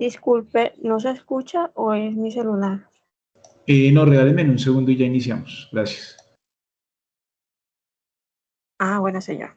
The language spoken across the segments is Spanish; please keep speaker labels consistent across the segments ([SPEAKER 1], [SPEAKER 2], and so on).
[SPEAKER 1] Disculpe, ¿no se escucha o es mi celular?
[SPEAKER 2] No, regálenme un segundo y ya iniciamos. Gracias.
[SPEAKER 1] Ah, bueno, señor.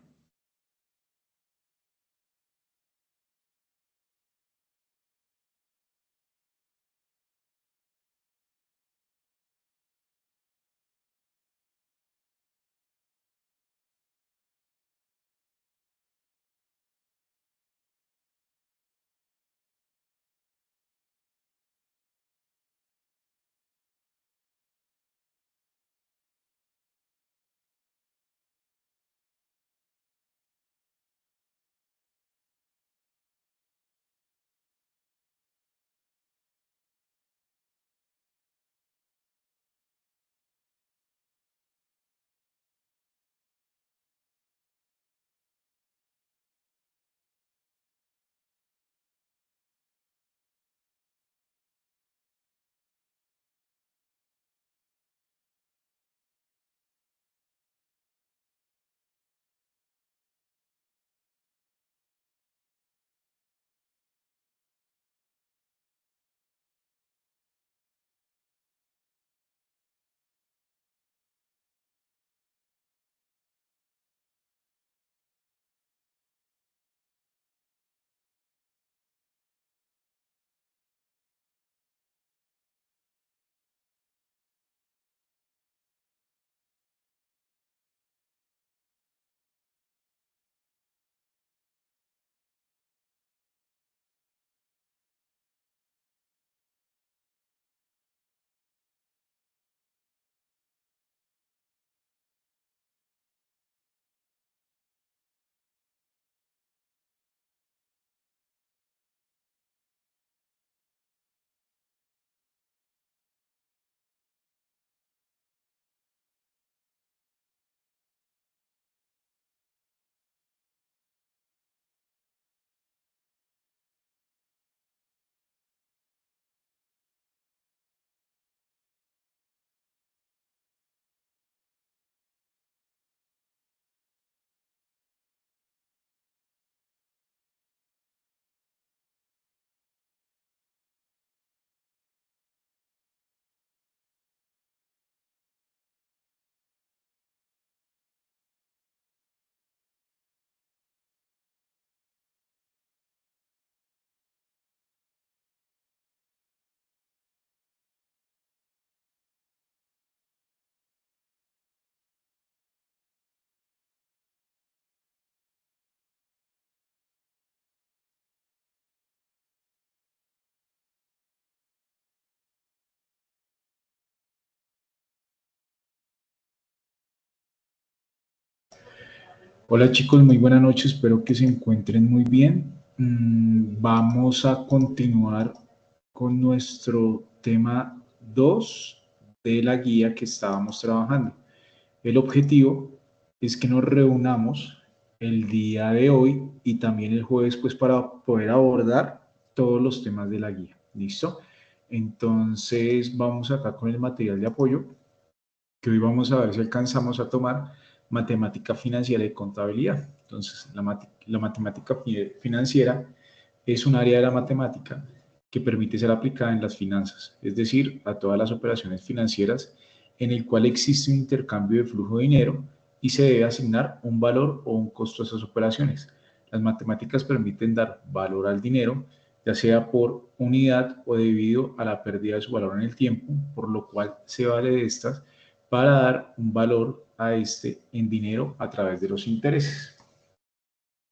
[SPEAKER 2] Hola chicos, muy buenas noches, espero que se encuentren muy bien. Vamos a continuar con nuestro tema 2 de la guía que estábamos trabajando. El objetivo es que nos reunamos el día de hoy y también el jueves pues para poder abordar todos los temas de la guía. ¿Listo? Entonces vamos acá con el material de apoyo que hoy vamos a ver si alcanzamos a tomar matemática financiera y contabilidad. Entonces, la matemática financiera es un área de la matemática que permite ser aplicada en las finanzas, es decir, a todas las operaciones financieras en el cual existe un intercambio de flujo de dinero y se debe asignar un valor o un costo a esas operaciones. Las matemáticas permiten dar valor al dinero, ya sea por unidad o debido a la pérdida de su valor en el tiempo, por lo cual se vale de estas para dar un valor a este en dinero a través de los intereses.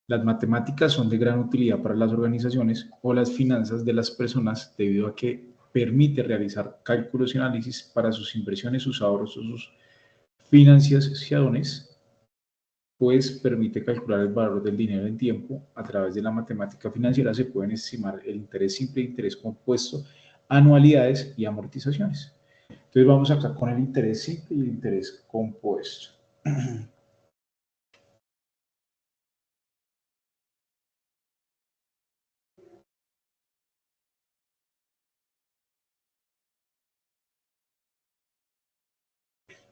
[SPEAKER 2] Las matemáticas son de gran utilidad para las organizaciones o las finanzas de las personas debido a que permite realizar cálculos y análisis para sus inversiones, sus ahorros o sus financiaciones, pues permite calcular el valor del dinero en tiempo. A través de la matemática financiera se pueden estimar el interés simple, interés compuesto, anualidades y amortizaciones. Entonces vamos acá con el interés simple y el interés compuesto.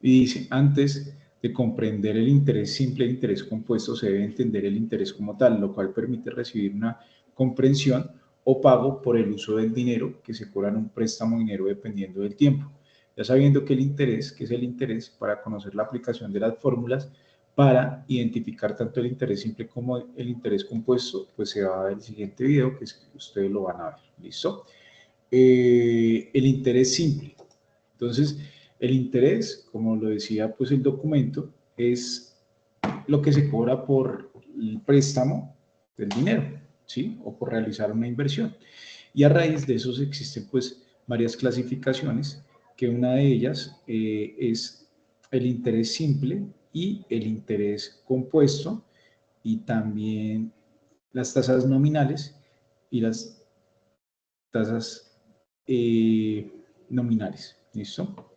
[SPEAKER 2] Y dice, antes de comprender el interés simple e interés compuesto, se debe entender el interés como tal, lo cual permite recibir una comprensión o pago por el uso del dinero que se cobra en un préstamo dinero dependiendo del tiempo. Ya sabiendo que el interés, que es el interés, para conocer la aplicación de las fórmulas, para identificar tanto el interés simple como el interés compuesto, pues se va a ver el siguiente video, que es que ustedes lo van a ver. ¿Listo? El interés simple. Entonces, el interés, como lo decía pues el documento, es lo que se cobra por el préstamo del dinero, ¿sí? O por realizar una inversión. Y a raíz de eso existen pues varias clasificaciones, que una de ellas es el interés simple y el interés compuesto, y también las tasas nominales y las tasas nominales. ¿Listo?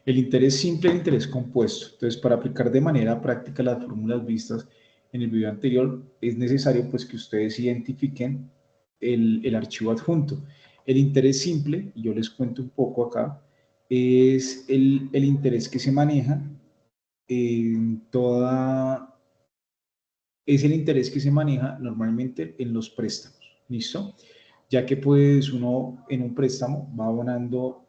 [SPEAKER 2] El interés simple y el interés compuesto. Entonces, para aplicar de manera práctica las fórmulas vistas en el video anterior, es necesario pues que ustedes identifiquen el archivo adjunto. El interés simple, y yo les cuento un poco acá, es el interés que se maneja en toda, es el interés que se maneja normalmente en los préstamos. ¿Listo? Ya que pues uno en un préstamo va abonando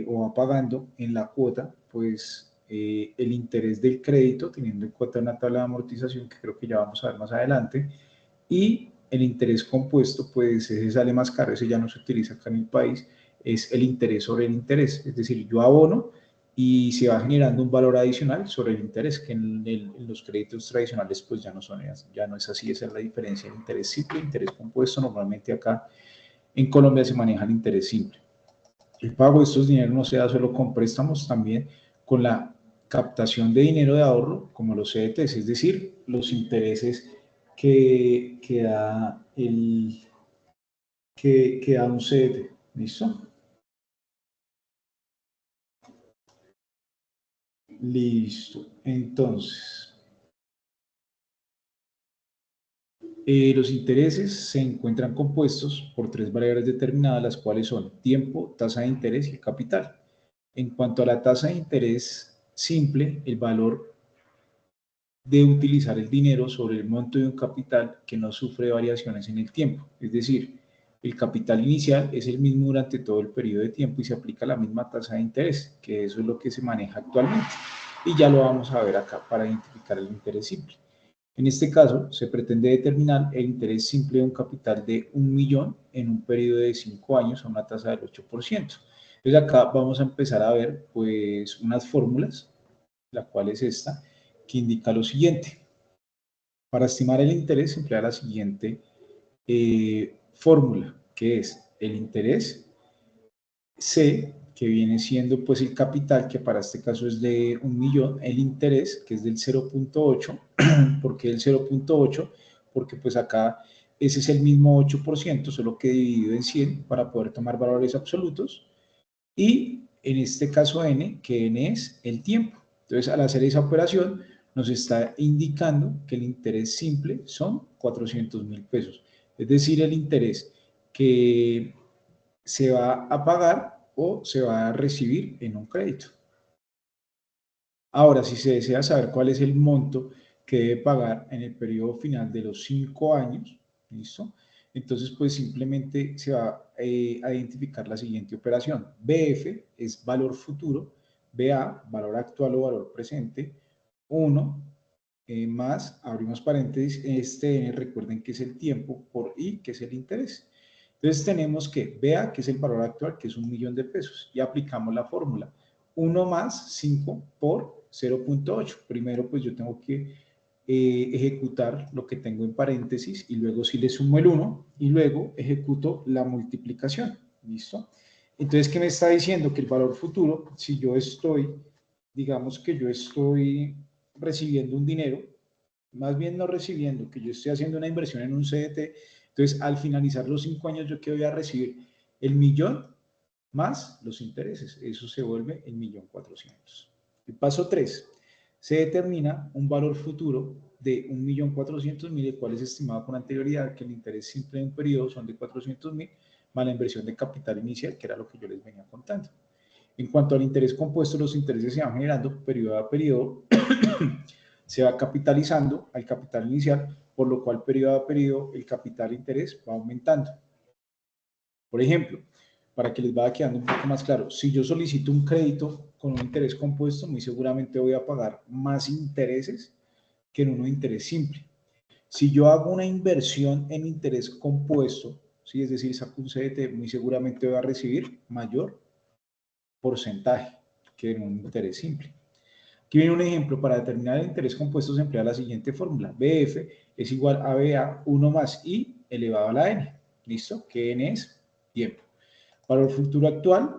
[SPEAKER 2] o va pagando en la cuota pues el interés del crédito, teniendo en cuenta una tabla de amortización que creo que ya vamos a ver más adelante, y el interés compuesto pues ese sale más caro, ese ya no se utiliza acá en el país, es el interés sobre el interés, es decir, yo abono y se va generando un valor adicional sobre el interés, que en los créditos tradicionales pues ya no es así. Esa es la diferencia, el interés simple, interés compuesto. Normalmente acá en Colombia se maneja el interés simple. El pago de estos dineros no se da solo con préstamos, también con la captación de dinero de ahorro, como los CDTs, es decir, los intereses que da que da un CDT. ¿Listo? Listo. Entonces, los intereses se encuentran compuestos por tres variables determinadas, las cuales son tiempo, tasa de interés y capital. En cuanto a la tasa de interés simple, el valor de utilizar el dinero sobre el monto de un capital que no sufre variaciones en el tiempo. Es decir, el capital inicial es el mismo durante todo el periodo de tiempo y se aplica la misma tasa de interés, que eso es lo que se maneja actualmente. Y ya lo vamos a ver acá para identificar el interés simple. En este caso, se pretende determinar el interés simple de un capital de 1.000.000 en un periodo de 5 años a una tasa del 8%. Entonces acá vamos a empezar a ver pues unas fórmulas, la cual es esta, que indica lo siguiente. Para estimar el interés se emplea la siguiente fórmula, que es el interés C, que viene siendo pues el capital, que para este caso es de 1.000.000, el interés, que es del 0.8, ¿por qué el 0.8? Porque pues acá ese es el mismo 8%, solo que dividido en 100 para poder tomar valores absolutos, y en este caso n, que n es el tiempo. Entonces, al hacer esa operación, nos está indicando que el interés simple son 400.000 pesos. Es decir, el interés que se va a pagar o se va a recibir en un crédito. Ahora, si se desea saber cuál es el monto que debe pagar en el periodo final de los 5 años, ¿listo? Entonces, pues simplemente se va a identificar la siguiente operación. BF es valor futuro, BA, valor actual o valor presente, 1 más, abrimos paréntesis, recuerden que es el tiempo, por I, que es el interés. Entonces tenemos que BA, que es el valor actual, que es 1.000.000 de pesos, y aplicamos la fórmula. 1 más 5 por 0.8. Primero, pues yo tengo que ejecutar lo que tengo en paréntesis y luego sí le sumo el 1 y luego ejecuto la multiplicación. ¿Listo? Entonces, ¿qué me está diciendo? Que el valor futuro, si yo estoy, digamos que yo estoy recibiendo un dinero, más bien no recibiendo, que yo estoy haciendo una inversión en un CDT, entonces al finalizar los 5 años, ¿yo qué voy a recibir? El 1.000.000 más los intereses, eso se vuelve el 1.400.000. El paso 3, se determina un valor futuro de 1.400.000, el cual es estimado con anterioridad que el interés simple en un periodo son de 400.000 más la inversión de capital inicial, que era lo que yo les venía contando. En cuanto al interés compuesto, los intereses se van generando periodo a periodo, se va capitalizando al capital inicial, por lo cual periodo a periodo el capital interés va aumentando. Por ejemplo, para que les vaya quedando un poco más claro, si yo solicito un crédito con un interés compuesto, muy seguramente voy a pagar más intereses que en uno de interés simple. Si yo hago una inversión en interés compuesto, ¿sí? Es decir, saco un CDT, muy seguramente voy a recibir mayor porcentaje que en un interés simple. Aquí viene un ejemplo. Para determinar el interés compuesto se emplea la siguiente fórmula. BF es igual a BA 1 más I elevado a la N. ¿Listo? ¿Qué N es? Tiempo. Valor futuro actual.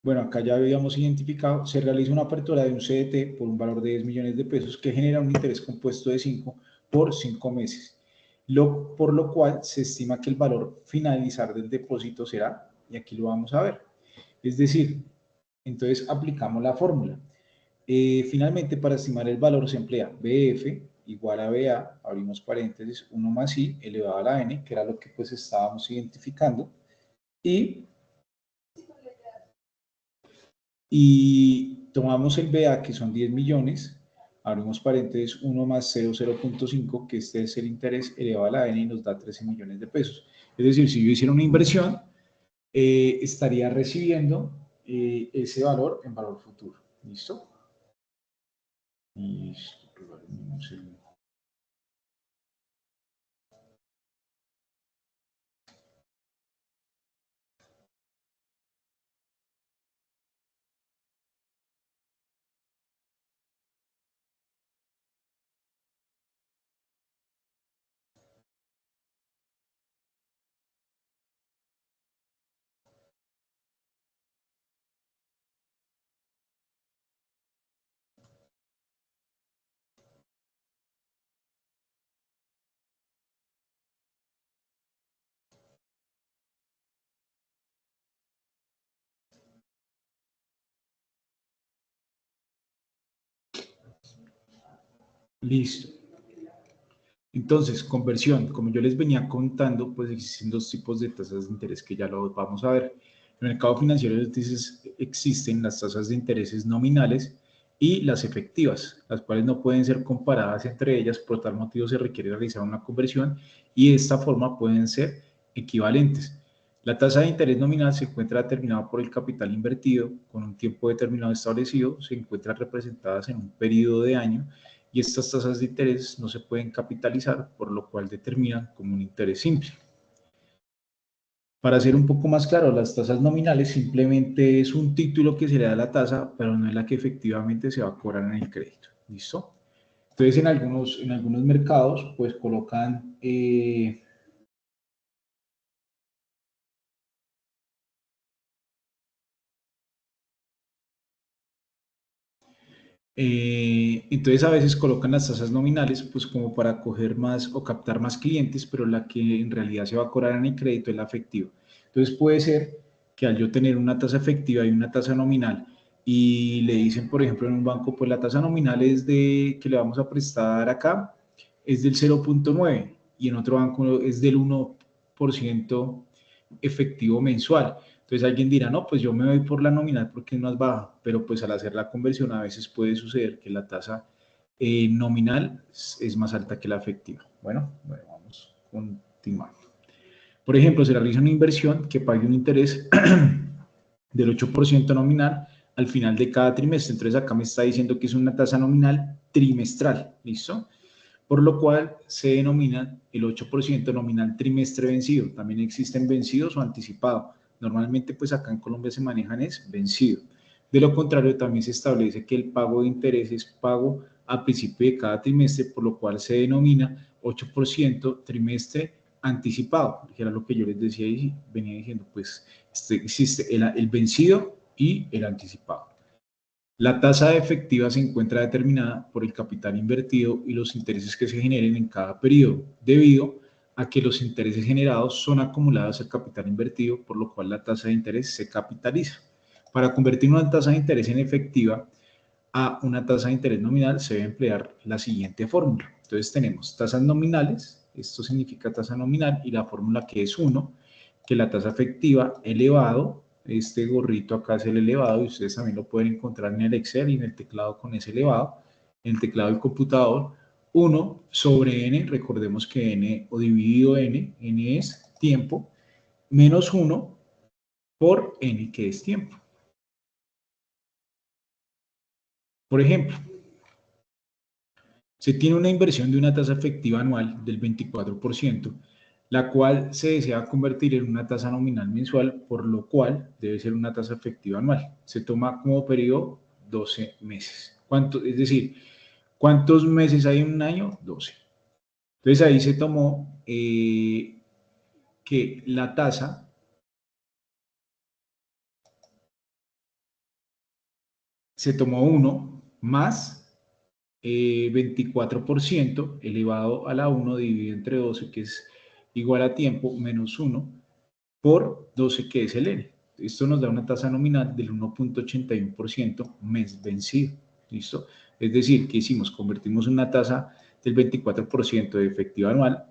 [SPEAKER 2] Bueno, acá ya habíamos identificado, se realiza una apertura de un CDT por un valor de 10 millones de pesos que genera un interés compuesto de 5 por 5 meses. Por lo cual se estima que el valor finalizar del depósito será, y aquí lo vamos a ver. Es decir, entonces aplicamos la fórmula. Finalmente, para estimar el valor se emplea BF igual a BA, abrimos paréntesis, 1 más I elevado a la N, que era lo que pues estábamos identificando, y tomamos el BA, que son 10 millones, abrimos paréntesis, 1 más 0,5, que este es el interés elevado a la N y nos da 13 millones de pesos. Es decir, si yo hiciera una inversión, estaría recibiendo ese valor en valor futuro. ¿Listo? Listo. Listo. Entonces, conversión, como yo les venía contando, pues existen dos tipos de tasas de interés que ya lo vamos a ver. En el mercado financiero existen las tasas de intereses nominales y las efectivas, las cuales no pueden ser comparadas entre ellas, por tal motivo se requiere realizar una conversión y de esta forma pueden ser equivalentes. La tasa de interés nominal se encuentra determinada por el capital invertido con un tiempo determinado establecido, se encuentran representadas en un periodo de año y estas tasas de interés no se pueden capitalizar, por lo cual determinan como un interés simple. Para ser un poco más claro, las tasas nominales simplemente es un título que se le da a la tasa, pero no es la que efectivamente se va a cobrar en el crédito. ¿Listo? Entonces, en algunos mercados, pues colocan entonces a veces colocan las tasas nominales pues como para coger más o captar más clientes, pero la que en realidad se va a cobrar en el crédito es la efectiva. Entonces puede ser que al yo tener una tasa efectiva y una tasa nominal y le dicen, por ejemplo, en un banco, pues la tasa nominal es de que le vamos a prestar acá, es del 0,9 y en otro banco es del 1% efectivo mensual. Entonces alguien dirá, no, pues yo me voy por la nominal porque es más baja, pero pues al hacer la conversión a veces puede suceder que la tasa nominal es más alta que la efectiva. Bueno, vamos continuando. Por ejemplo, se realiza una inversión que pague un interés del 8% nominal al final de cada trimestre. Entonces acá me está diciendo que es una tasa nominal trimestral, ¿listo? Por lo cual se denomina el 8% nominal trimestre vencido. También existen vencidos o anticipados. Normalmente, pues acá en Colombia se manejan es vencido. De lo contrario, también se establece que el pago de interés es pago a principio de cada trimestre, por lo cual se denomina 8% trimestre anticipado, que era lo que yo les decía y venía diciendo, pues existe el vencido y el anticipado. La tasa efectiva se encuentra determinada por el capital invertido y los intereses que se generen en cada periodo, debido a que los intereses generados son acumulados al capital invertido, por lo cual la tasa de interés se capitaliza. Para convertir una tasa de interés en efectiva, a una tasa de interés nominal, se debe emplear la siguiente fórmula. Entonces tenemos tasas nominales, esto significa tasa nominal, y la fórmula que es 1, que la tasa efectiva elevado, este gorrito acá es el elevado, y ustedes también lo pueden encontrar en el Excel y en el teclado con ese elevado, en el teclado del computador, 1 sobre n, recordemos que n o dividido n es tiempo, menos 1 por n, que es tiempo. Por ejemplo, se tiene una inversión de una tasa efectiva anual del 24%, la cual se desea convertir en una tasa nominal mensual, por lo cual debe ser una tasa efectiva anual. Se toma como periodo 12 meses. Es decir, ¿cuántos meses hay en un año? 12. Entonces ahí se tomó que la tasa se tomó 1 más 24% elevado a la 1 dividido entre 12, que es igual a tiempo, menos 1 por 12, que es el N. Esto nos da una tasa nominal del 1.81% mes vencido. ¿Listo? Es decir, que hicimos, convertimos una tasa del 24% de efectiva anual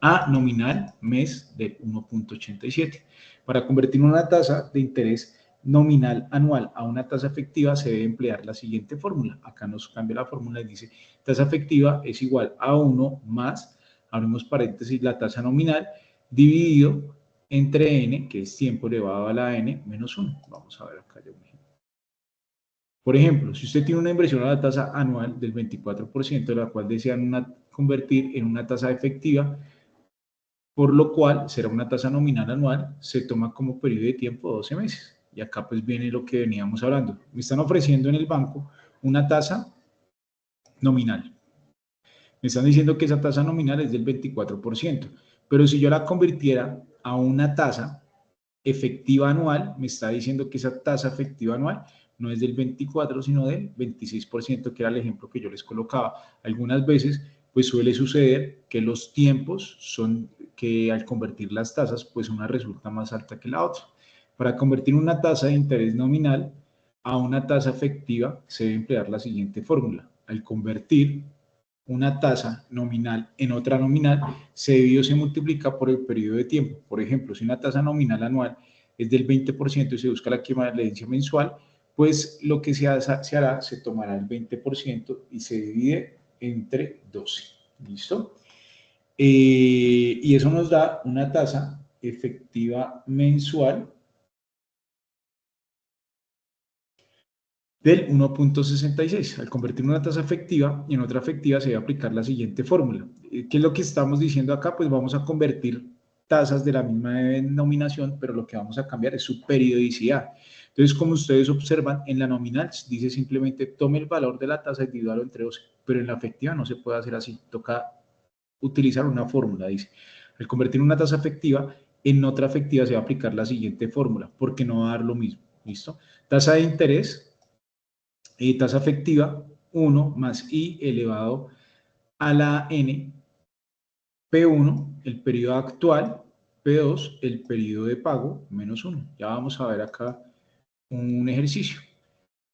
[SPEAKER 2] a nominal mes del 1.87. Para convertir una tasa de interés nominal anual a una tasa efectiva se debe emplear la siguiente fórmula. Acá nos cambia la fórmula y dice tasa efectiva es igual a 1 más, abrimos paréntesis, la tasa nominal dividido entre n, que es tiempo elevado a la n, menos 1. Vamos a ver acá ya un ejemplo. Por ejemplo, si usted tiene una inversión a la tasa anual del 24%, la cual desean convertir en una tasa efectiva, por lo cual será una tasa nominal anual, se toma como periodo de tiempo 12 meses. Y acá pues viene lo que veníamos hablando. Me están ofreciendo en el banco una tasa nominal. Me están diciendo que esa tasa nominal es del 24%, pero si yo la convirtiera a una tasa efectiva anual, me está diciendo que esa tasa efectiva anual no es del 24, sino del 26%, que era el ejemplo que yo les colocaba. Algunas veces, pues suele suceder que los tiempos son que al convertir las tasas, pues una resulta más alta que la otra. Para convertir una tasa de interés nominal a una tasa efectiva, se debe emplear la siguiente fórmula. Al convertir una tasa nominal en otra nominal, se divide o se multiplica por el periodo de tiempo. Por ejemplo, si una tasa nominal anual es del 20% y se busca la equivalencia mensual, pues lo que se hará, se tomará el 20% y se divide entre 12. ¿Listo? Y eso nos da una tasa efectiva mensual del 1.66. Al convertir una tasa efectiva en otra efectiva se debe aplicar la siguiente fórmula. ¿Qué es lo que estamos diciendo acá? Pues vamos a convertir tasas de la misma denominación, pero lo que vamos a cambiar es su periodicidad. Entonces, como ustedes observan, en la nominal dice simplemente tome el valor de la tasa y divídalo entre 12, pero en la efectiva no se puede hacer así, toca utilizar una fórmula, dice. Al convertir una tasa efectiva en otra efectiva se va a aplicar la siguiente fórmula, porque no va a dar lo mismo, ¿listo? Tasa de interés, tasa efectiva 1 más i elevado a la n, P1, el periodo actual, P2, el periodo de pago, menos 1. Ya vamos a ver acá un ejercicio.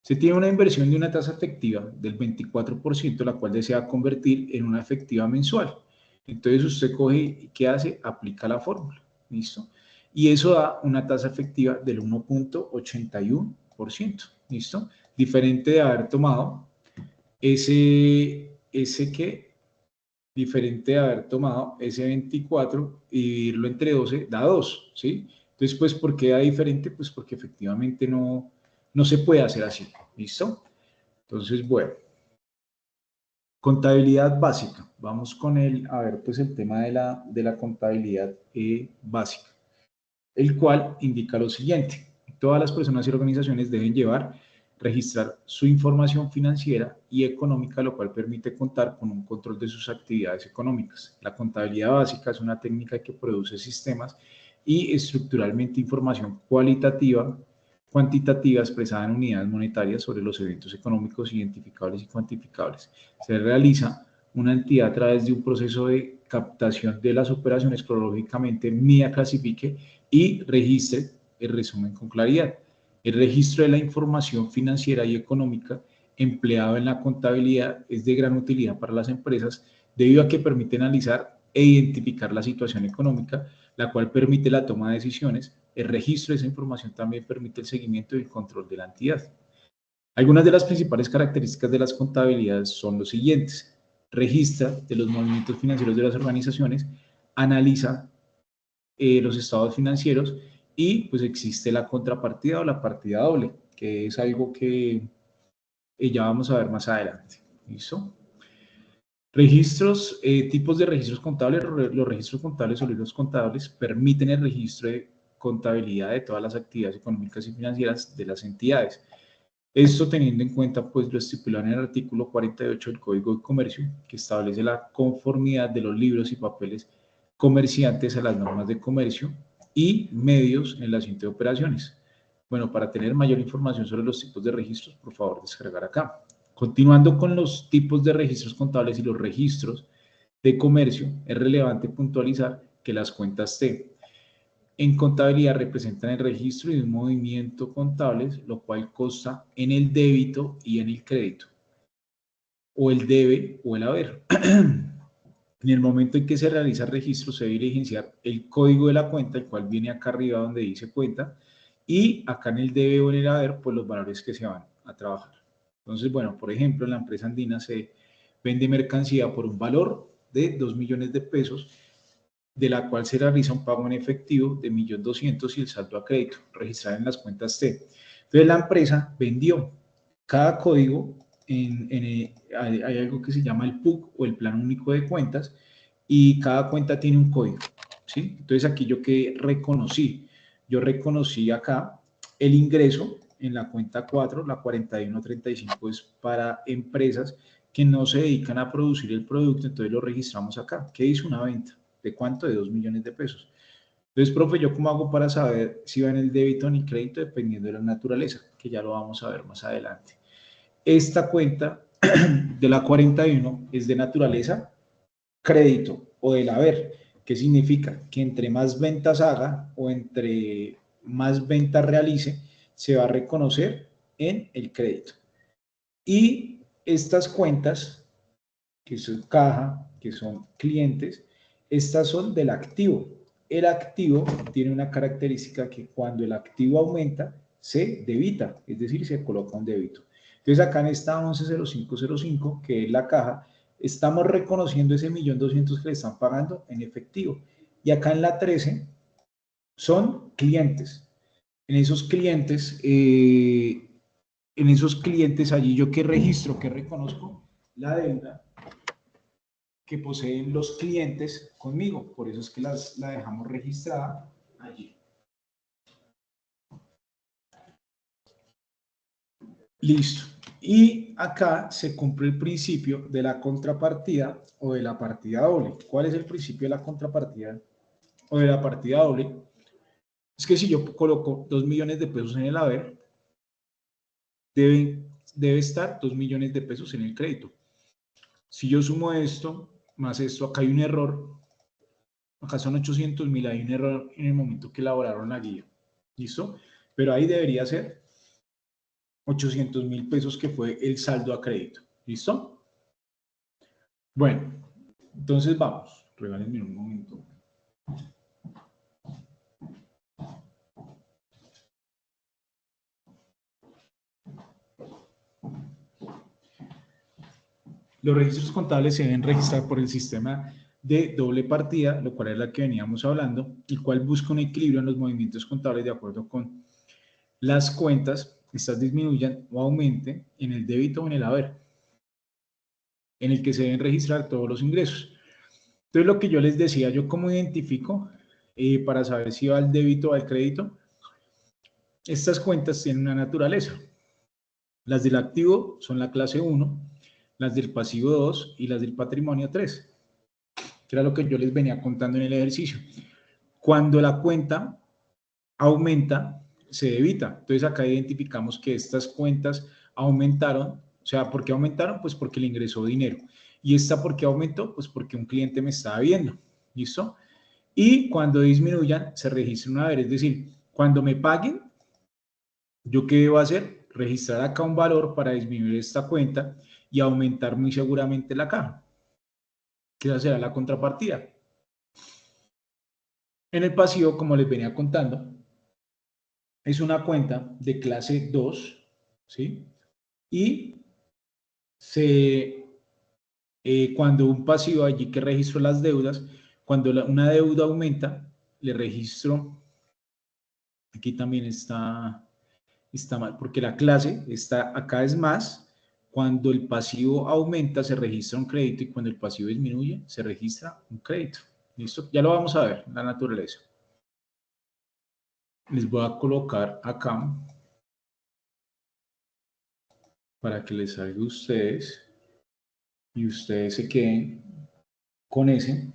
[SPEAKER 2] Se tiene una inversión de una tasa efectiva del 24%, la cual desea convertir en una efectiva mensual. Entonces usted coge y ¿qué hace? Aplica la fórmula. ¿Listo? Y eso da una tasa efectiva del 1.81%. ¿Listo? Diferente de haber tomado ese que, diferente de haber tomado ese 24 y dividirlo entre 12, da 2, ¿sí? Entonces, pues, ¿por qué da diferente? Pues porque efectivamente no se puede hacer así, ¿listo? Entonces, bueno, contabilidad básica. Vamos con a ver, pues el tema de la contabilidad básica, el cual indica lo siguiente. Todas las personas y organizaciones deben registrar su información financiera y económica, lo cual permite contar con un control de sus actividades económicas. La contabilidad básica es una técnica que produce sistemas y estructuralmente información cuantitativa expresada en unidades monetarias sobre los eventos económicos identificables y cuantificables. Se realiza una entidad a través de un proceso de captación de las operaciones cronológicamente, mida, clasifique y registre el resumen con claridad. El registro de la información financiera y económica empleado en la contabilidad es de gran utilidad para las empresas debido a que permite analizar e identificar la situación económica, la cual permite la toma de decisiones. El registro de esa información también permite el seguimiento y el control de la entidad. Algunas de las principales características de las contabilidades son los siguientes. Registra de los movimientos financieros de las organizaciones, analiza los estados financieros y pues existe la contrapartida o la partida doble, que es algo que ya vamos a ver más adelante. ¿Listo? Registros, tipos de registros contables. Los registros contables o libros contables permiten el registro de contabilidad de todas las actividades económicas y financieras de las entidades. Esto teniendo en cuenta pues lo estipulado en el artículo 48 del Código de Comercio, que establece la conformidad de los libros y papeles comerciantes a las normas de comercio y medios en la siguiente operaciones. Bueno, para tener mayor información sobre los tipos de registros, por favor, descargar acá. Continuando con los tipos de registros contables y los registros de comercio, es relevante puntualizar que las cuentas T en contabilidad representan el registro de un movimiento contable, lo cual consta en el débito y en el crédito, o el debe o el haber. En el momento en que se realiza el registro, se debe diligenciar el código de la cuenta, el cual viene acá arriba donde dice cuenta, y acá en el debe o en el haber, pues los valores que se van a trabajar. Entonces, bueno, por ejemplo, en la empresa andina se vende mercancía por un valor de 2 millones de pesos, de la cual se realiza un pago en efectivo de 1.200.000 y el saldo a crédito, registrado en las cuentas T. Entonces, la empresa vendió cada código, hay algo que se llama el PUC o el Plan Único de Cuentas, y cada cuenta tiene un código, ¿sí? Entonces, aquí yo que reconocí, yo reconocí acá el ingreso en la cuenta 4, la 4135 es para empresas que no se dedican a producir el producto, entonces lo registramos acá. ¿Qué hizo una venta? ¿De cuánto? De 2 millones de pesos. Entonces, profe, ¿yo cómo hago para saber si va en el débito o en el crédito? Dependiendo de la naturaleza, que ya lo vamos a ver más adelante. Esta cuenta de la 41 es de naturaleza crédito o del haber. ¿Qué significa? Que entre más ventas haga o entre más ventas realice, se va a reconocer en el crédito. Y estas cuentas, que son caja, que son clientes, estas son del activo. El activo tiene una característica que cuando el activo aumenta, se debita, es decir, se coloca un débito. Entonces acá en esta 110505, que es la caja, estamos reconociendo ese 1.200.000 que le están pagando en efectivo. Y acá en la 13 son clientes. En esos clientes, allí yo que registro, que reconozco la deuda que poseen los clientes conmigo. Por eso es que la dejamos registrada allí. Listo. Y acá se cumple el principio de la contrapartida o de la partida doble. ¿Cuál es el principio de la contrapartida o de la partida doble? Es que si yo coloco 2 millones de pesos en el haber, debe estar 2 millones de pesos en el crédito. Si yo sumo esto más esto, acá hay un error. Acá son 800.000, hay un error en el momento que elaboraron la guía. ¿Listo? Pero ahí debería ser 800.000 pesos que fue el saldo a crédito. ¿Listo? Bueno, entonces vamos. Regálenme un momento. Los registros contables se deben registrar por el sistema de doble partida, lo cual es la que veníamos hablando, el cual busca un equilibrio en los movimientos contables de acuerdo con las cuentas, estas disminuyan o aumenten en el débito o en el haber, en el que se deben registrar todos los ingresos. Entonces, lo que yo les decía, yo cómo identifico para saber si va al débito o al crédito. Estas cuentas tienen una naturaleza. Las del activo son la clase 1, las del pasivo 2 y las del patrimonio 3, que era lo que yo les venía contando en el ejercicio. Cuando la cuenta aumenta, se debita. Entonces acá identificamos que estas cuentas aumentaron. O sea, ¿por qué aumentaron? Pues porque le ingresó dinero. ¿Y esta por qué aumentó? Pues porque un cliente me estaba viendo. ¿Listo? Y cuando disminuyan, se registra un haber. Es decir, cuando me paguen, ¿yo qué debo hacer? registrar acá un valor para disminuir esta cuenta y aumentar muy seguramente la caja, que esa será la contrapartida. En el pasivo, como les venía contando, es una cuenta de clase 2, ¿sí? Y cuando un pasivo allí que registro las deudas, cuando una deuda aumenta, le registro, aquí también está mal, porque la clase está acá es más, cuando el pasivo aumenta se registra un crédito y cuando el pasivo disminuye se registra un crédito. ¿Listo? Ya lo vamos a ver, la naturaleza. Les voy a colocar acá para que les salga a ustedes y ustedes se queden con ese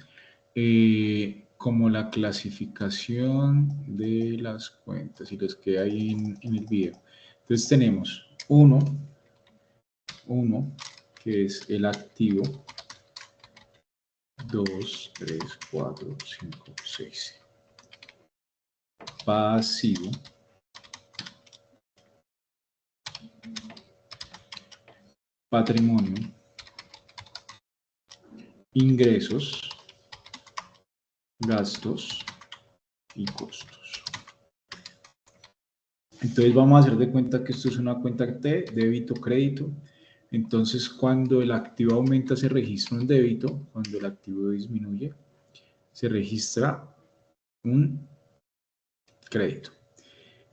[SPEAKER 2] como la clasificación de las cuentas y les queda ahí en el video. Entonces tenemos uno, que es el activo, 2, 3, 4, 5, 6. Pasivo. Patrimonio. Ingresos. Gastos y costos. Entonces vamos a hacer de cuenta que esto es una cuenta de débito, crédito. Entonces cuando el activo aumenta se registra un débito, cuando el activo disminuye se registra un crédito.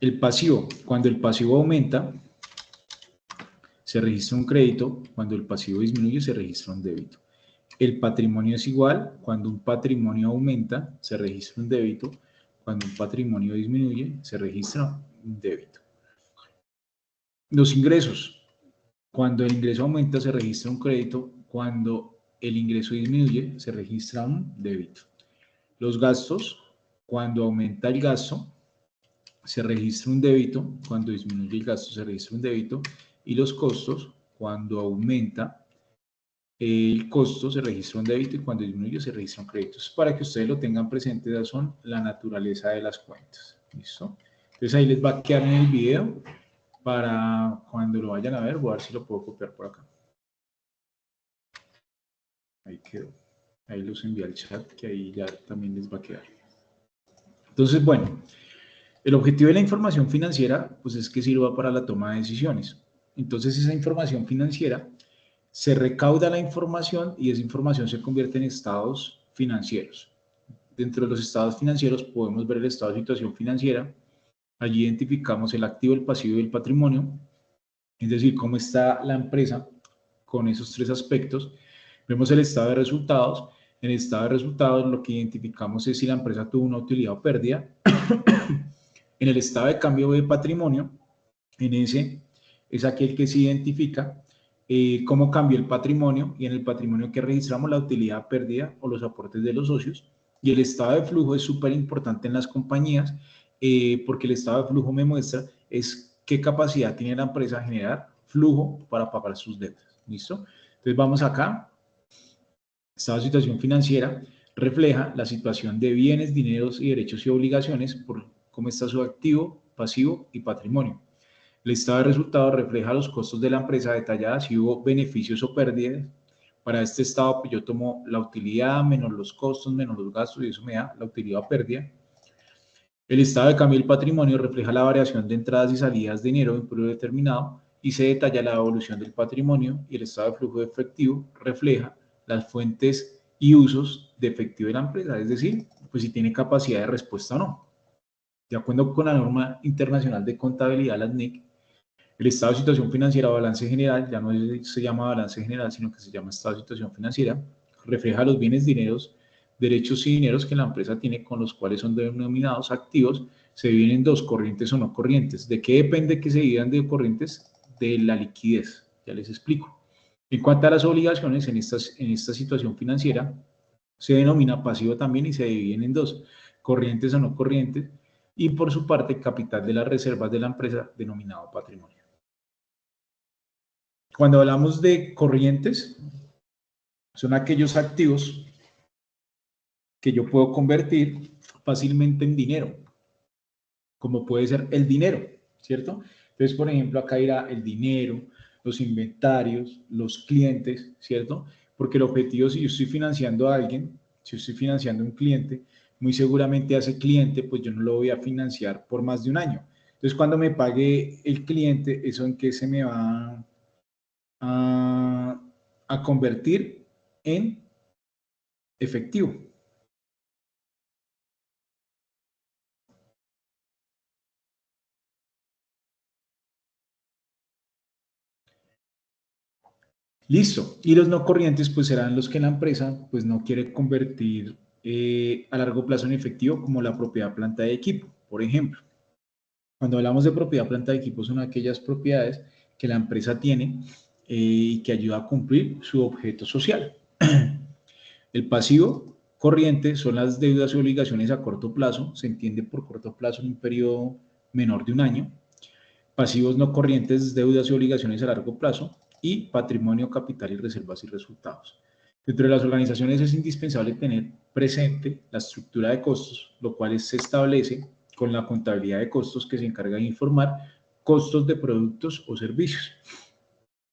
[SPEAKER 2] El pasivo, cuando el pasivo aumenta se registra un crédito, cuando el pasivo disminuye se registra un débito. El patrimonio es igual, cuando un patrimonio aumenta se registra un débito, cuando un patrimonio disminuye se registra un débito. Los ingresos, cuando el ingreso aumenta se registra un crédito, cuando el ingreso disminuye se registra un débito. Los gastos, cuando aumenta el gasto se registra un débito, cuando disminuye el gasto se registra un débito, y los costos, cuando aumenta el costo se registra un débito y cuando disminuye se registra un crédito. Para que ustedes lo tengan presente, esas son la naturaleza de las cuentas. ¿Listo? Entonces ahí les va a quedar en el video para cuando lo vayan a ver. Voy a ver si lo puedo copiar por acá. Ahí quedó. Ahí los envié al chat, que ahí ya también les va a quedar. Entonces, bueno, el objetivo de la información financiera pues es que sirva para la toma de decisiones. Entonces esa información financiera se recauda la información y esa información se convierte en estados financieros. Dentro de los estados financieros podemos ver el estado de situación financiera. Allí identificamos el activo, el pasivo y el patrimonio, es decir, cómo está la empresa con esos tres aspectos. Vemos el estado de resultados. En el estado de resultados lo que identificamos es si la empresa tuvo una utilidad o pérdida. En el estado de cambio de patrimonio, en ese es aquel que se identifica cómo cambió el patrimonio, y en el patrimonio que registramos la utilidad, pérdida o los aportes de los socios. Y el estado de flujo es súper importante en las compañías porque el estado de flujo me muestra es qué capacidad tiene la empresa de generar flujo para pagar sus deudas. ¿Listo? Entonces vamos acá. Estado de situación financiera refleja la situación de bienes, dineros y derechos y obligaciones por cómo está su activo, pasivo y patrimonio. El estado de resultados refleja los costos de la empresa detalladas, si hubo beneficios o pérdidas. Para este estado, pues yo tomo la utilidad menos los costos menos los gastos y eso me da la utilidad o pérdida. El estado de cambio del patrimonio refleja la variación de entradas y salidas de dinero en un periodo determinado y se detalla la evolución del patrimonio. Y el estado de flujo de efectivo refleja las fuentes y usos de efectivo de la empresa, es decir, pues si tiene capacidad de respuesta o no. De acuerdo con la norma internacional de contabilidad, la SNIC, el estado de situación financiera o balance general, ya no se llama balance general, sino que se llama estado de situación financiera, refleja los bienes, dineros, derechos y dineros que la empresa tiene con los cuales son denominados activos, se dividen en dos, corrientes o no corrientes. ¿De qué depende que se dividan de corrientes? De la liquidez, ya les explico. En cuanto a las obligaciones, en esta situación financiera, se denomina pasivo también y se dividen en dos, corrientes o no corrientes, y por su parte, capital de las reservas de la empresa, denominado patrimonio. Cuando hablamos de corrientes, son aquellos activos que yo puedo convertir fácilmente en dinero, como puede ser el dinero, ¿cierto? Entonces, por ejemplo, acá irá el dinero, los inventarios, los clientes, ¿cierto? Porque el objetivo, si yo estoy financiando a alguien, si yo estoy financiando a un cliente, muy seguramente a ese cliente, pues yo no lo voy a financiar por más de un año. Entonces, cuando me pague el cliente, ¿eso en qué se me va a, a convertir? En efectivo. Listo. Y los no corrientes, pues serán los que la empresa pues no quiere convertir a largo plazo en efectivo, como la propiedad planta de equipo, por ejemplo. Cuando hablamos de propiedad planta de equipo, son aquellas propiedades que la empresa tiene y que ayuda a cumplir su objeto social. El pasivo corriente son las deudas y obligaciones a corto plazo, se entiende por corto plazo en un periodo menor de un año. Pasivos no corrientes, deudas y obligaciones a largo plazo, y patrimonio, capital y reservas y resultados. Dentro de las organizaciones es indispensable tener presente la estructura de costos, lo cual se establece con la contabilidad de costos, que se encarga de informar costos de productos o servicios.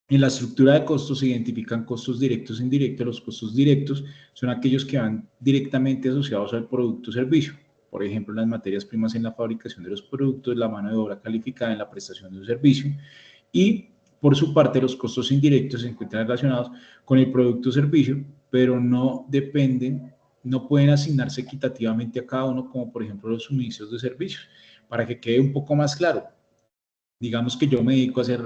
[SPEAKER 2] En la estructura de costos se identifican costos directos e indirectos. Los costos directos son aquellos que van directamente asociados al producto o servicio. Por ejemplo, las materias primas en la fabricación de los productos, la mano de obra calificada en la prestación de un servicio. Y por su parte, los costos indirectos se encuentran relacionados con el producto o servicio, pero no dependen, no pueden asignarse equitativamente a cada uno, como por ejemplo los suministros de servicios. Para que quede un poco más claro, digamos que yo me dedico a hacer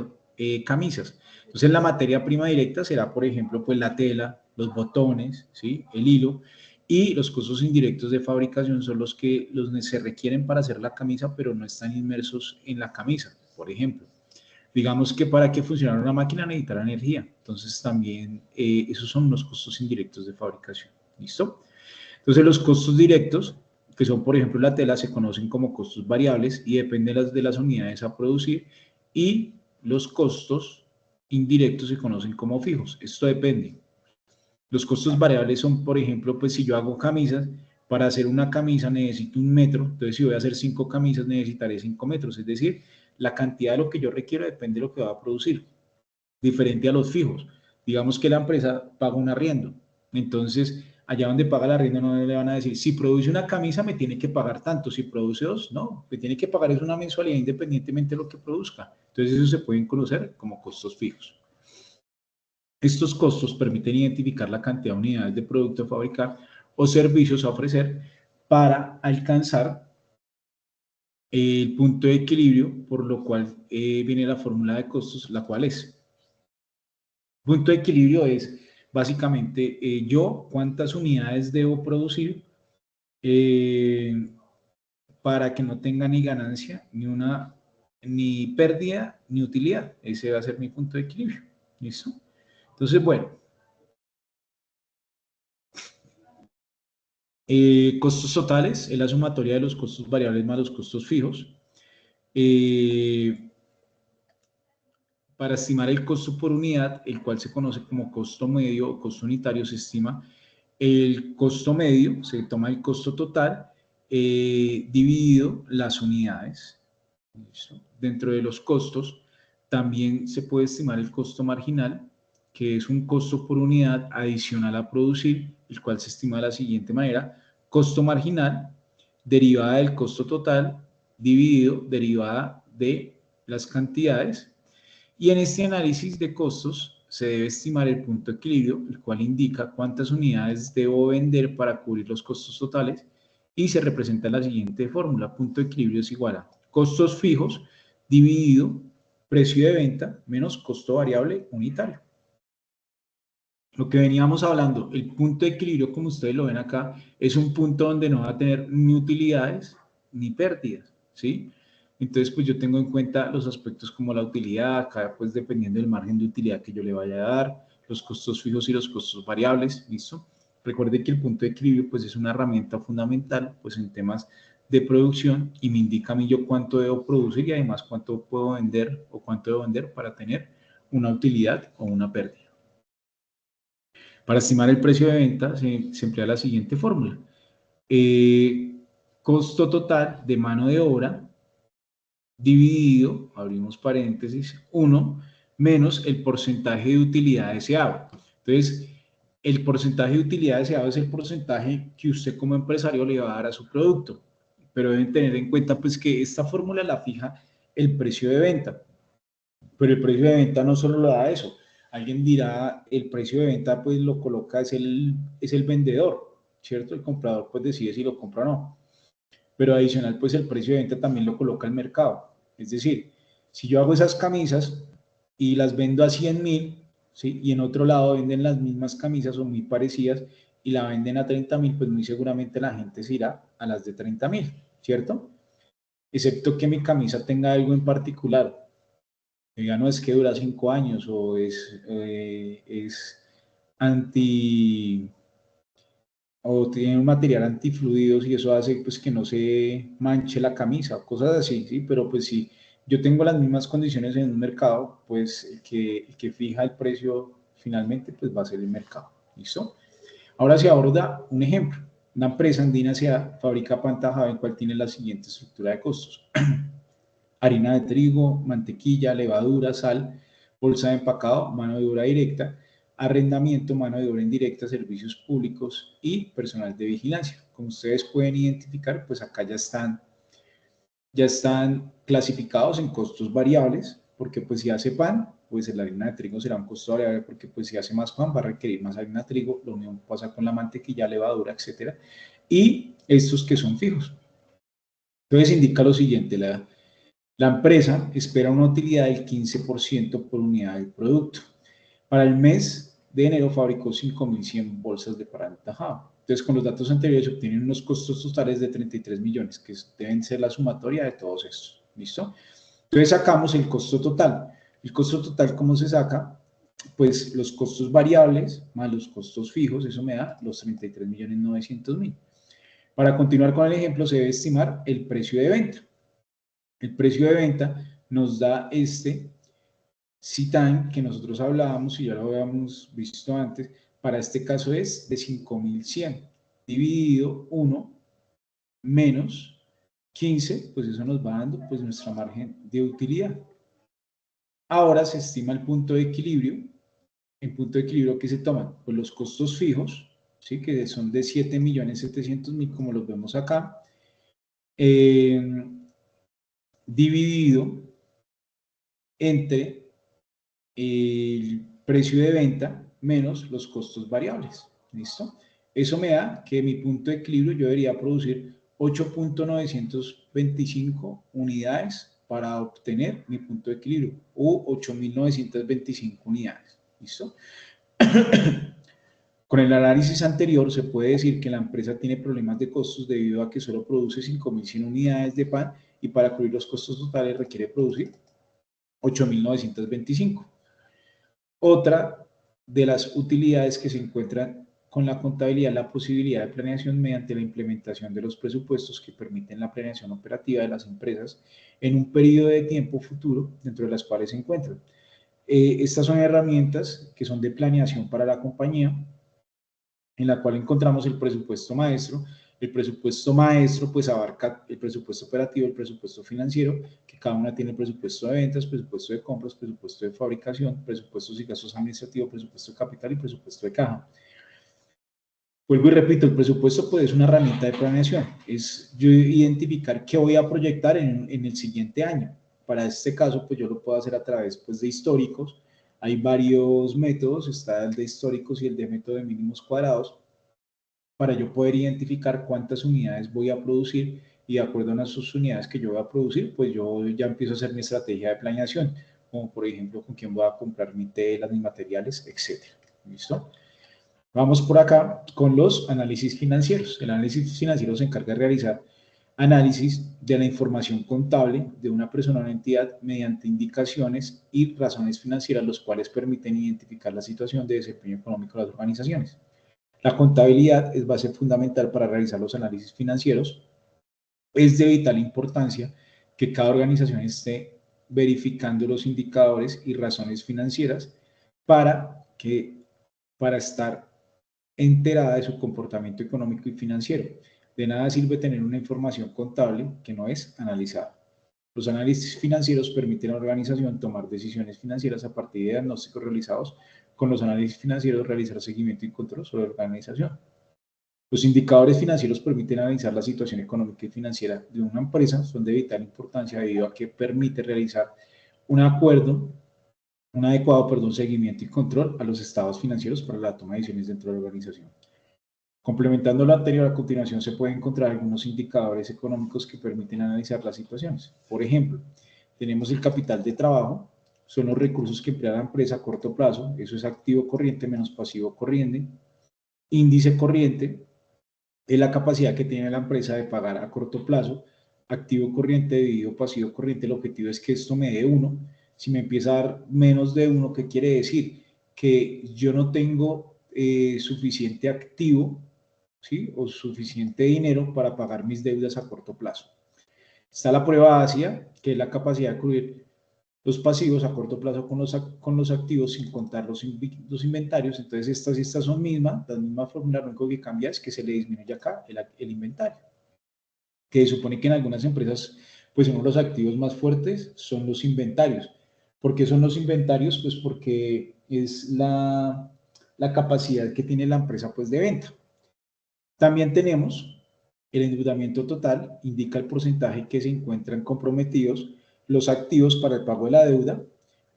[SPEAKER 2] camisas. Entonces, la materia prima directa será, por ejemplo, pues la tela, los botones, ¿sí? El hilo, y los costos indirectos de fabricación son los que se requieren para hacer la camisa, pero no están inmersos en la camisa, por ejemplo. Digamos que para que funcionara una máquina necesitará energía, entonces también esos son los costos indirectos de fabricación. ¿Listo? Entonces, los costos directos, que son, por ejemplo, la tela, se conocen como costos variables y dependen de las unidades a producir, y los costos indirectos se conocen como fijos. Esto depende. Los costos variables son, por ejemplo, pues si yo hago camisas, para hacer una camisa necesito 1 metro, entonces si voy a hacer 5 camisas necesitaré 5 metros, es decir, la cantidad de lo que yo requiero depende de lo que va a producir, diferente a los fijos. Digamos que la empresa paga un arriendo, entonces allá donde paga el arriendo no le van a decir, si produce una camisa me tiene que pagar tanto, si produce dos, no, me tiene que pagar es una mensualidad independientemente de lo que produzca. Entonces eso se pueden conocer como costos fijos. Estos costos permiten identificar la cantidad de unidades de producto a fabricar o servicios a ofrecer para alcanzar el punto de equilibrio, por lo cual viene la fórmula de costos, la cual es: punto de equilibrio es básicamente yo cuántas unidades debo producir eh, para que no tenga ni ganancia, ni pérdida, ni utilidad. Ese va a ser mi punto de equilibrio. ¿Listo? Entonces, bueno, costos totales es la sumatoria de los costos variables más los costos fijos. Eh, Para estimar el costo por unidad, el cual se conoce como costo medio o costo unitario, se estima el costo medio, se toma el costo total dividido las unidades. ¿Listo? Dentro de los costos también se puede estimar el costo marginal, que es un costo por unidad adicional a producir, el cual se estima de la siguiente manera: costo marginal derivada del costo total dividido derivada de las cantidades. Y en este análisis de costos se debe estimar el punto de equilibrio, el cual indica cuántas unidades debo vender para cubrir los costos totales, y se representa la siguiente fórmula: punto de equilibrio es igual a costos fijos dividido precio de venta menos costo variable unitario. Lo que veníamos hablando, el punto de equilibrio, como ustedes lo ven acá, es un punto donde no va a tener ni utilidades ni pérdidas, ¿sí? Entonces, pues yo tengo en cuenta los aspectos como la utilidad, acá pues dependiendo del margen de utilidad que yo le vaya a dar, los costos fijos y los costos variables, ¿listo? Recuerde que el punto de equilibrio pues es una herramienta fundamental pues en temas de producción, y me indica a mí yo cuánto debo producir y además cuánto puedo vender o cuánto debo vender para tener una utilidad o una pérdida. Para estimar el precio de venta se emplea la siguiente fórmula: eh, costo total de mano de obra dividido, abrimos paréntesis, 1 menos el porcentaje de utilidad deseado. Entonces, el porcentaje de utilidad deseado es el porcentaje que usted como empresario le va a dar a su producto. Pero deben tener en cuenta pues que esta fórmula la fija el precio de venta. Pero el precio de venta no solo lo da eso. Alguien dirá, el precio de venta pues lo coloca, es el vendedor, ¿cierto? El comprador pues decide si lo compra o no. Pero adicional pues el precio de venta también lo coloca el mercado. Es decir, si yo hago esas camisas y las vendo a 100.000, ¿sí? Y en otro lado venden las mismas camisas o muy parecidas y la venden a 30.000, pues muy seguramente la gente se irá a las de 30.000, ¿cierto? Excepto que mi camisa tenga algo en particular. Diga, no es que dura 5 años o es anti o tiene un material antifluidos y eso hace pues que no se manche la camisa o cosas así, ¿sí? Pero pues si yo tengo las mismas condiciones en un mercado, pues el que fija el precio finalmente pues va a ser el mercado, ¿listo? Ahora se aborda un ejemplo. Una empresa andina S.A. fabrica pan Tajada en cual tiene la siguiente estructura de costos. Harina de trigo, mantequilla, levadura, sal, bolsa de empacado, mano de obra directa, arrendamiento, mano de obra indirecta, servicios públicos y personal de vigilancia. Como ustedes pueden identificar, pues acá ya están clasificados en costos variables, porque pues si hace pan, pues la harina de trigo será un costo variable, porque pues si hace más pan va a requerir más harina de trigo, lo mismo pasa con la mantequilla, levadura, etcétera, y estos que son fijos. Entonces indica lo siguiente, la empresa espera una utilidad del 15% por unidad del producto. Para el mes de enero fabricó 5.100 bolsas de pan Tajada. Entonces, con los datos anteriores se obtienen unos costos totales de 33 millones, que deben ser la sumatoria de todos estos. ¿Listo? Entonces, sacamos el costo total. El costo total, ¿cómo se saca? Pues los costos variables más los costos fijos, eso me da los 33.900.000. Para continuar con el ejemplo, se debe estimar el precio de venta. El precio de venta nos da este CITAN que nosotros hablábamos y ya lo habíamos visto antes. Para este caso es de 5.100 dividido 1 menos 15, pues eso nos va dando pues nuestra margen de utilidad. Ahora se estima el punto de equilibrio. El punto de equilibrio que se toman, pues los costos fijos, ¿sí? Que son de 7.700.000 como los vemos acá, dividido entre el precio de venta menos los costos variables. ¿Listo? Eso me da que mi punto de equilibrio yo debería producir 8.925 unidades para obtener mi punto de equilibrio o 8.925 unidades. ¿Listo? Con el análisis anterior se puede decir que la empresa tiene problemas de costos debido a que solo produce 5.100 unidades de pan y para cubrir los costos totales requiere producir 8.925. Otra de las utilidades que se encuentran con la contabilidad es la posibilidad de planeación mediante la implementación de los presupuestos que permiten la planeación operativa de las empresas en un periodo de tiempo futuro dentro de las cuales se encuentran. Estas son herramientas que son de planeación para la compañía, en la cual encontramos el presupuesto maestro. El presupuesto maestro pues abarca el presupuesto operativo, el presupuesto financiero, que cada una tiene el presupuesto de ventas, presupuesto de compras, presupuesto de fabricación, presupuestos y gastos administrativos, presupuesto de capital y presupuesto de caja. Vuelvo y repito, el presupuesto pues es una herramienta de planeación, es yo identificar qué voy a proyectar en el siguiente año. Para este caso pues yo lo puedo hacer a través pues de históricos. Hay varios métodos, está el de históricos y el de método de mínimos cuadrados, para yo poder identificar cuántas unidades voy a producir y de acuerdo a esas unidades que yo voy a producir, pues yo ya empiezo a hacer mi estrategia de planeación, como por ejemplo con quién voy a comprar mi tela, mis materiales, etcétera. ¿Listo? Vamos por acá con los análisis financieros. El análisis financiero se encarga de realizar análisis de la información contable de una persona o una entidad mediante indicaciones y razones financieras, los cuales permiten identificar la situación de desempeño económico de las organizaciones. La contabilidad es base fundamental para realizar los análisis financieros. Es de vital importancia que cada organización esté verificando los indicadores y razones financieras para, para estar enterada de su comportamiento económico y financiero. De nada sirve tener una información contable que no es analizada. Los análisis financieros permiten a la organización tomar decisiones financieras a partir de diagnósticos realizados con los análisis financieros, realizar seguimiento y control sobre la organización. Los indicadores financieros permiten analizar la situación económica y financiera de una empresa, son de vital importancia debido a que permite realizar un adecuado seguimiento y control a los estados financieros para la toma de decisiones dentro de la organización. Complementando lo anterior, a continuación se pueden encontrar algunos indicadores económicos que permiten analizar las situaciones. Por ejemplo, tenemos el capital de trabajo, son los recursos que emplea la empresa a corto plazo, eso es activo corriente menos pasivo corriente. Índice corriente es la capacidad que tiene la empresa de pagar a corto plazo, activo corriente dividido pasivo corriente, el objetivo es que esto me dé 1. Si me empieza a dar menos de 1, ¿qué quiere decir? Que yo no tengo suficiente activo, ¿sí? O suficiente dinero para pagar mis deudas a corto plazo. Está la prueba ácida, que es la capacidad de cubrir los pasivos a corto plazo con los activos sin contar los inventarios. Entonces estas son las mismas fórmulas, lo único que cambia es que se le disminuye acá el inventario. Que supone que en algunas empresas, pues uno de los activos más fuertes son los inventarios. ¿Por qué son los inventarios? Pues porque es la capacidad que tiene la empresa pues de venta. También tenemos el endeudamiento total, indica el porcentaje que se encuentran comprometidos los activos para el pago de la deuda,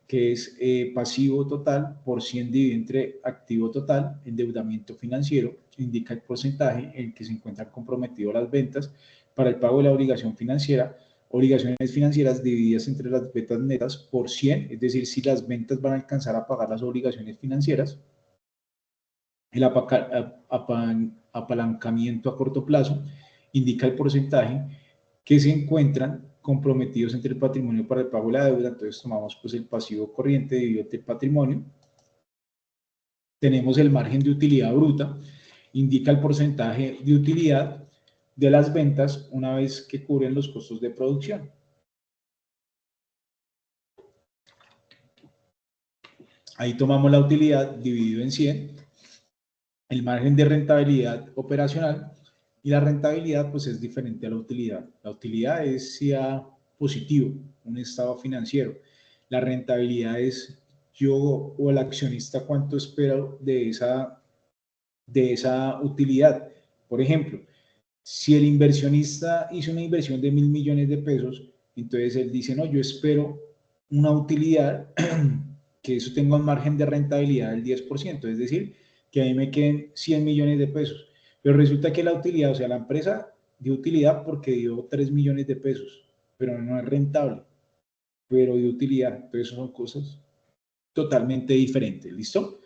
[SPEAKER 2] que es pasivo total por 100 dividido entre activo total. Endeudamiento financiero indica el porcentaje en que se encuentran comprometidos las ventas para el pago de la obligación financiera. Obligaciones financieras divididas entre las ventas netas por 100, es decir, si las ventas van a alcanzar a pagar las obligaciones financieras. El apalancamiento a corto plazo indica el porcentaje que se encuentran comprometidos entre el patrimonio para el pago de la deuda. Entonces tomamos pues el pasivo corriente dividido entre el patrimonio. Tenemos el margen de utilidad bruta, indica el porcentaje de utilidad de las ventas una vez que cubren los costos de producción. Ahí tomamos la utilidad dividido en 100, el margen de rentabilidad operacional, y la rentabilidad pues es diferente a la utilidad. La utilidad es ya positivo, un estado financiero. La rentabilidad es yo o el accionista cuánto espero de esa utilidad. Por ejemplo, si el inversionista hizo una inversión de 1.000 millones de pesos, entonces él dice, no, yo espero una utilidad que eso tenga un margen de rentabilidad del 10%, es decir, que a mí me queden 100 millones de pesos. Pero resulta que la utilidad, o sea, la empresa dio utilidad porque dio 3 millones de pesos, pero no es rentable, pero dio utilidad. Entonces son cosas totalmente diferentes, ¿listo?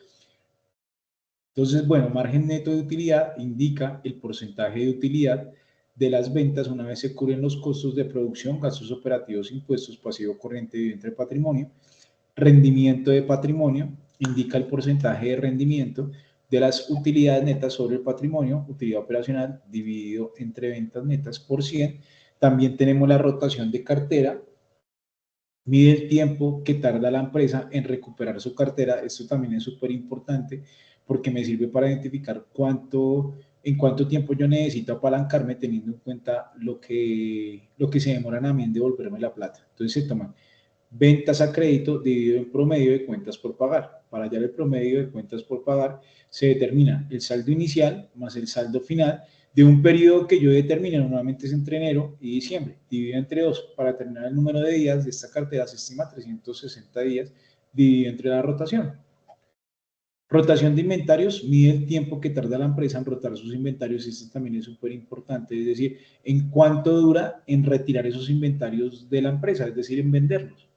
[SPEAKER 2] Entonces, bueno, margen neto de utilidad indica el porcentaje de utilidad de las ventas una vez se cubren los costos de producción, gastos operativos, impuestos, pasivo corriente y entre patrimonio. Rendimiento de patrimonio indica el porcentaje de rendimiento de las utilidades netas sobre el patrimonio, utilidad operacional dividido entre ventas netas por 100. También tenemos la rotación de cartera, mide el tiempo que tarda la empresa en recuperar su cartera. Esto también es súper importante porque me sirve para identificar en cuánto tiempo yo necesito apalancarme teniendo en cuenta lo que se demoran a mí en devolverme la plata. Entonces se toman ventas a crédito dividido en promedio de cuentas por pagar. Para hallar el promedio de cuentas por pagar se determina el saldo inicial más el saldo final de un periodo que yo determine, normalmente es entre enero y diciembre, dividido entre 2. Para determinar el número de días de esta cartera se estima 360 días dividido entre la rotación. Rotación de inventarios mide el tiempo que tarda la empresa en rotar sus inventarios. Esto también es súper importante, es decir, en cuánto dura en retirar esos inventarios de la empresa, es decir, en venderlos.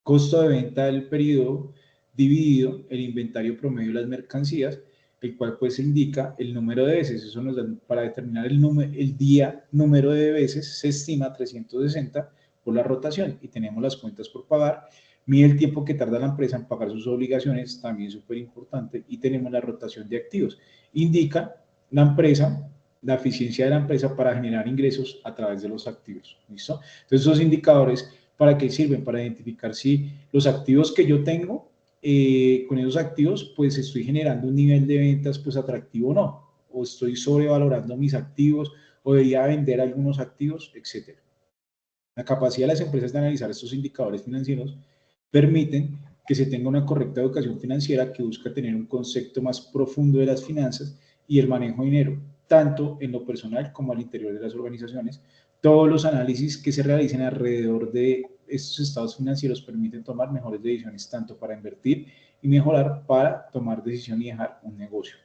[SPEAKER 2] Costo de venta del periodo dividido el inventario promedio de las mercancías, el cual pues indica el número de veces. Eso nos da para determinar el día número de veces, se estima 360 por la rotación, y tenemos las cuentas por pagar. Mide el tiempo que tarda la empresa en pagar sus obligaciones, también súper importante, y tenemos la rotación de activos. Indica la empresa, la eficiencia de la empresa para generar ingresos a través de los activos. ¿Listo? Entonces, esos indicadores, ¿para qué sirven? Para identificar si los activos que yo tengo, con esos activos, pues estoy generando un nivel de ventas pues atractivo o no, o estoy sobrevalorando mis activos, o debería vender algunos activos, etcétera. La capacidad de las empresas de analizar estos indicadores financieros permiten que se tenga una correcta educación financiera que busca tener un concepto más profundo de las finanzas y el manejo de dinero, tanto en lo personal como al interior de las organizaciones. Todos los análisis que se realicen alrededor de estos estados financieros permiten tomar mejores decisiones, tanto para invertir y mejorar para tomar decisión y dejar un negocio.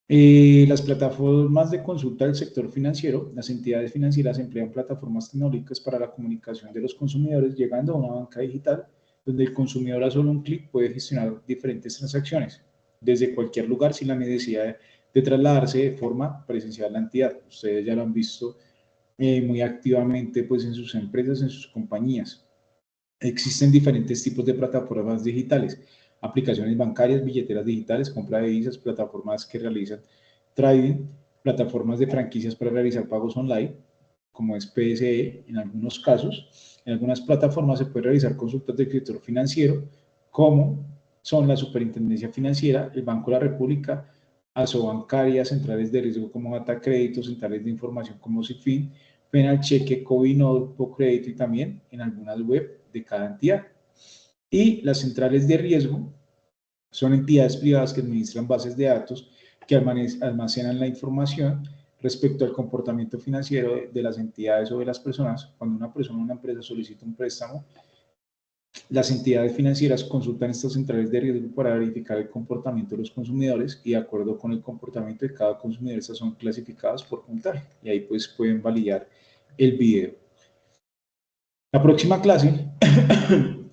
[SPEAKER 2] Las plataformas de consulta del sector financiero, las entidades financieras emplean plataformas tecnológicas para la comunicación de los consumidores, llegando a una banca digital donde el consumidor a solo un clic puede gestionar diferentes transacciones desde cualquier lugar sin la necesidad de trasladarse de forma presencial a la entidad. Ustedes ya lo han visto muy activamente pues, en sus empresas, en sus compañías. Existen diferentes tipos de plataformas digitales, aplicaciones bancarias, billeteras digitales, compra de divisas, plataformas que realizan trading, plataformas de franquicias para realizar pagos online, como es PSE en algunos casos. En algunas plataformas se puede realizar consultas del sector financiero, como son la Superintendencia Financiera, el Banco de la República, Asobancaria, centrales de riesgo como Data Crédito, centrales de información como CIFIN, Penal Cheque, Covino, Crédito y también en algunas web de cada entidad. Y las centrales de riesgo son entidades privadas que administran bases de datos que almacenan la información respecto al comportamiento financiero de las entidades o de las personas. Cuando una persona o una empresa solicita un préstamo, las entidades financieras consultan estas centrales de riesgo para verificar el comportamiento de los consumidores y de acuerdo con el comportamiento de cada consumidor, estas son clasificadas por puntaje y ahí pues pueden validar el video. La próxima clase,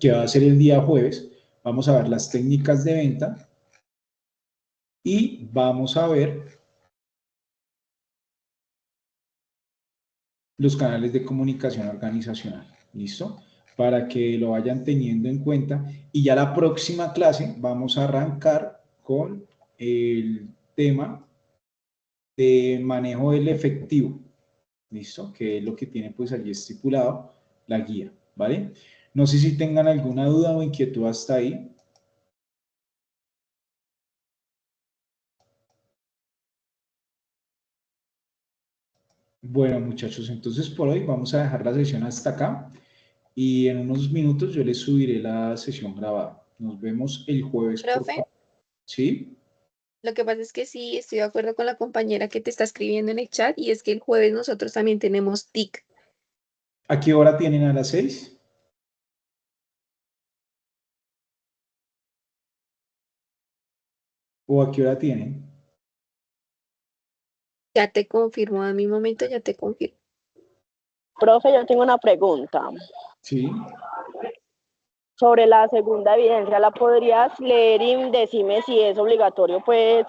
[SPEAKER 2] que va a ser el día jueves, vamos a ver las técnicas de venta y vamos a ver los canales de comunicación organizacional. ¿Listo? Para que lo vayan teniendo en cuenta. Y ya la próxima clase vamos a arrancar con el tema de manejo del efectivo. ¿Listo? Que es lo que tiene pues allí estipulado la guía. ¿Vale? No sé si tengan alguna duda o inquietud hasta ahí. Bueno, muchachos, entonces por hoy vamos a dejar la sesión hasta acá y en unos minutos yo les subiré la sesión grabada. Nos vemos el jueves, por
[SPEAKER 3] Profe,
[SPEAKER 2] favor. ¿Sí?
[SPEAKER 3] lo que pasa es que sí, estoy de acuerdo con la compañera que te está escribiendo en el chat y es que el jueves nosotros también tenemos TIC.
[SPEAKER 2] ¿A qué hora tienen? ¿A las 6? ¿O a qué hora tienen?
[SPEAKER 3] Ya te confirmo, a mi momento ya te confirmo.
[SPEAKER 4] Profe, yo tengo una pregunta.
[SPEAKER 2] Sí.
[SPEAKER 4] Sobre la segunda evidencia, ¿la podrías leer y decirme si es obligatorio, pues,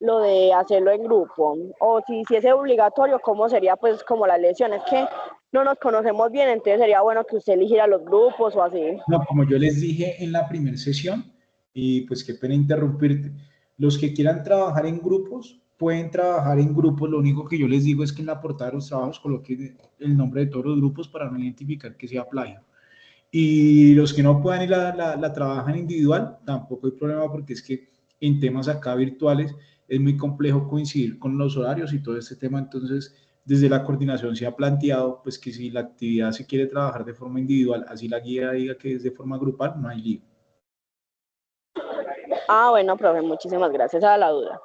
[SPEAKER 4] lo de hacerlo en grupo? O si es obligatorio, ¿cómo sería, pues, como la lección? Es que no nos conocemos bien, entonces sería bueno que usted eligiera los grupos o así.
[SPEAKER 2] No, como yo les dije en la primera sesión, y pues qué pena interrumpirte, los que quieran trabajar en grupos, pueden trabajar en grupos. Lo único que yo les digo es que en la portada de los trabajos coloquen el nombre de todos los grupos para no identificar que sea plagio. Y los que no puedan y la trabajan individual, tampoco hay problema porque es que en temas acá virtuales es muy complejo coincidir con los horarios y todo este tema. Entonces, desde la coordinación se ha planteado pues que si la actividad se quiere trabajar de forma individual, así la guía diga que es de forma grupal, no hay lío.
[SPEAKER 4] Ah, bueno, profe, muchísimas gracias a la duda.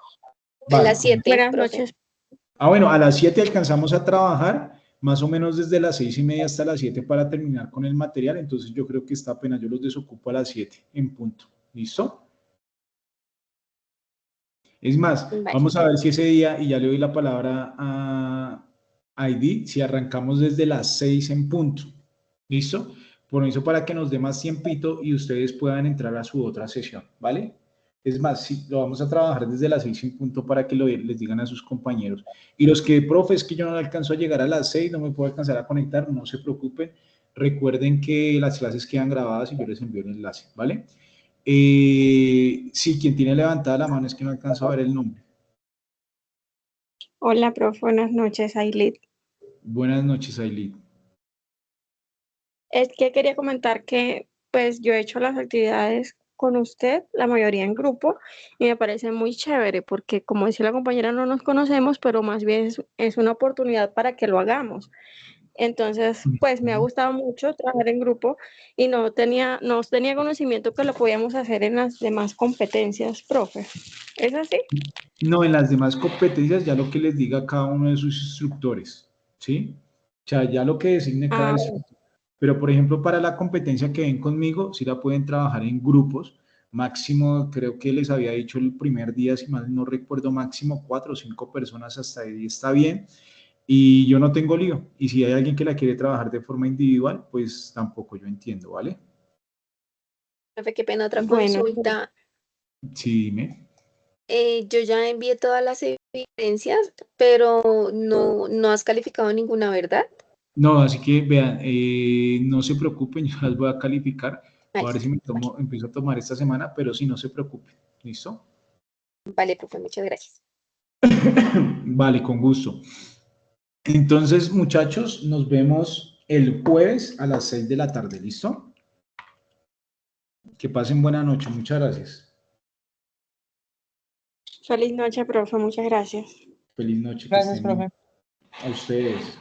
[SPEAKER 3] A
[SPEAKER 2] Vale.
[SPEAKER 3] las 7,
[SPEAKER 1] Buenas
[SPEAKER 3] profe.
[SPEAKER 1] noches.
[SPEAKER 2] Bueno, a las 7 alcanzamos a trabajar, más o menos desde las 6:30 hasta las 7 para terminar con el material. Entonces, yo creo que está apenas, yo los desocupo a las 7 en punto. ¿Listo? Es más,
[SPEAKER 3] Vale.
[SPEAKER 2] vamos a ver si ese día, y ya le doy la palabra a ID, si arrancamos desde las 6 en punto. ¿Listo? Por eso para que nos dé más tiempito y ustedes puedan entrar a su otra sesión, ¿vale? Es más, sí, lo vamos a trabajar desde las 6 en punto para que les digan a sus compañeros. Y los que, profe, es que yo no alcanzo a llegar a las 6, no me puedo alcanzar a conectar, no se preocupen. Recuerden que las clases quedan grabadas y yo les envío el enlace, ¿vale? Sí, quien tiene levantada la mano es que no alcanzo a ver el nombre.
[SPEAKER 1] Hola, profe, buenas noches, Ailit.
[SPEAKER 2] Buenas noches, Aileen.
[SPEAKER 1] Es que quería comentar que pues yo he hecho las actividades con usted, la mayoría en grupo, y me parece muy chévere porque como decía la compañera, no nos conocemos, pero más bien es una oportunidad para que lo hagamos. Entonces, pues me ha gustado mucho trabajar en grupo y no tenía conocimiento que lo podíamos hacer en las demás competencias, profe. ¿Es así?
[SPEAKER 2] No, en las demás competencias ya lo que les diga cada uno de sus instructores, ¿sí? O sea, ya lo que designe cada
[SPEAKER 1] Ah,
[SPEAKER 2] instructor. Pero, por ejemplo, para la competencia que ven conmigo, sí la pueden trabajar en grupos. Máximo, creo que les había dicho el primer día, si mal no recuerdo, máximo 4 o 5 personas hasta ahí está bien. Y yo no tengo lío. Y si hay alguien que la quiere trabajar de forma individual, pues tampoco yo entiendo, ¿vale?
[SPEAKER 3] Profe, qué pena, otra
[SPEAKER 1] bueno,
[SPEAKER 3] consulta.
[SPEAKER 2] Sí, dime.
[SPEAKER 3] Yo ya envié todas las evidencias, pero no has calificado ninguna, ¿verdad?
[SPEAKER 2] No, así que vean, no se preocupen, yo las voy a calificar.
[SPEAKER 3] Ah,
[SPEAKER 2] Voy a ver si
[SPEAKER 3] listo.
[SPEAKER 2] me tomo, empiezo a tomar esta semana, pero sí, no se preocupen. ¿Listo?
[SPEAKER 3] Vale, profe, muchas gracias.
[SPEAKER 2] Vale, con gusto. Entonces, muchachos, nos vemos el jueves a las 6 de la tarde. ¿Listo? Que pasen buena noche. Muchas gracias.
[SPEAKER 1] feliz noche, profe, muchas gracias.
[SPEAKER 2] Feliz noche, que
[SPEAKER 5] Gracias,
[SPEAKER 2] estén bien.
[SPEAKER 5] profe.
[SPEAKER 2] A ustedes.